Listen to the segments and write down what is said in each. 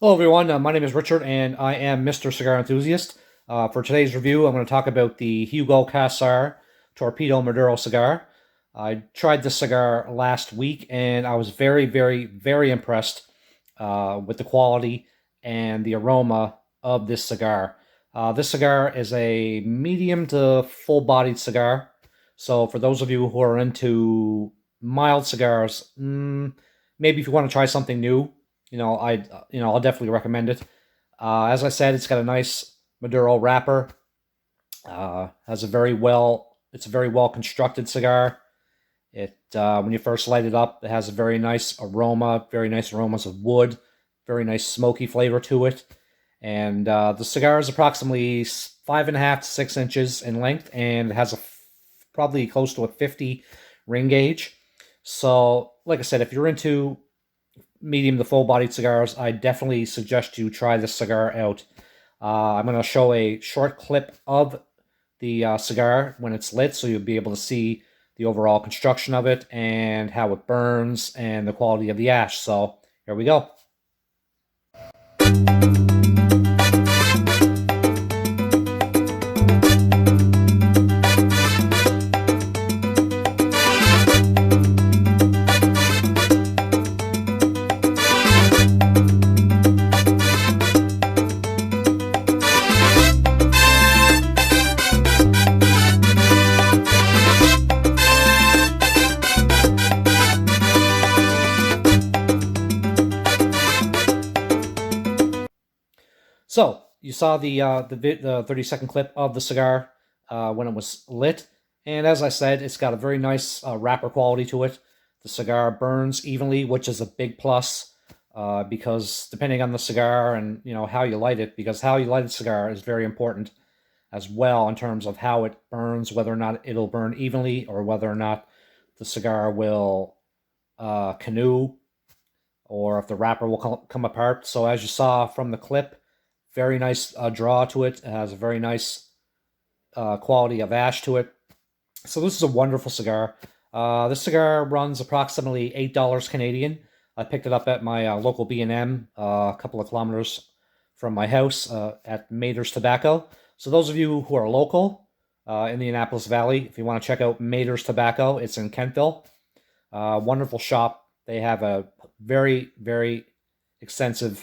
Hello everyone, my name is Richard and I am Mr. Cigar Enthusiast. For today's review, I'm going to talk about the Hugo Cassar Torpedo Maduro cigar. I tried this cigar last week and I was very impressed with the quality and the aroma of this cigar. This cigar is a medium to full-bodied cigar. So for those of you who are into mild cigars, maybe if you want to try something new, I'll definitely recommend it. As I said, it's got a nice Maduro wrapper. It's a very well constructed cigar. When you first light it up, it has a very nice aromas of wood, very nice smoky flavor to it. And the cigar is approximately 5.5 to 6 inches in length, and it has probably close to a 50 ring gauge. So, like I said, if you're into medium to full-bodied cigars, I definitely suggest you try this cigar out. I'm going to show a short clip of the cigar when it's lit, so you'll be able to see the overall construction of it and how it burns and the quality of the ash. So here we go. So, you saw the 30-second clip of the cigar when it was lit. And as I said, it's got a very nice wrapper quality to it. The cigar burns evenly, which is a big plus because depending on the cigar and how you light it, because how you light a cigar is very important as well in terms of how it burns, whether or not it'll burn evenly or whether or not the cigar will canoe or if the wrapper will come apart. So as you saw from the clip, very nice draw to it. It has a very nice quality of ash to it. So this is a wonderful cigar. This cigar runs approximately $8 Canadian. I picked it up at my local B&M a couple of kilometers from my house at Mader's Tobacco. So those of you who are local in the Annapolis Valley, if you want to check out Mader's Tobacco, it's in Kentville. Wonderful shop. They have a very extensive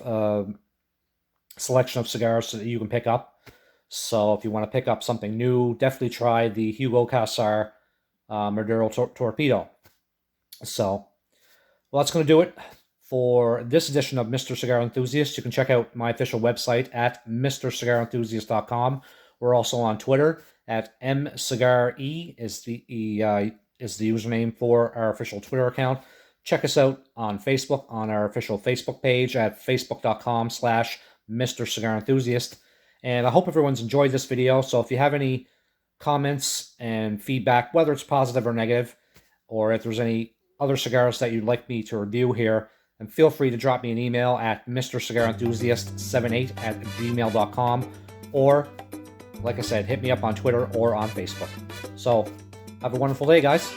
selection of cigars that you can pick up. So if you want to pick up something new, definitely try the Hugo Cassar Maduro Torpedo. So, well, that's going to do it for this edition of Mr. Cigar Enthusiast. You can check out my official website at MrCigarEnthusiast.com. We're also on Twitter at MCigarE is the username for our official Twitter account. Check us out on Facebook on our official Facebook page at facebook.com/Mr. Cigar Enthusiast. And I hope everyone's enjoyed this video. So if you have any comments and feedback, whether it's positive or negative, or if there's any other cigars that you'd like me to review here, then feel free to drop me an email at MrCigarEnthusiast78@gmail.com, or, like I said, hit me up on Twitter or on Facebook. So have a wonderful day, guys.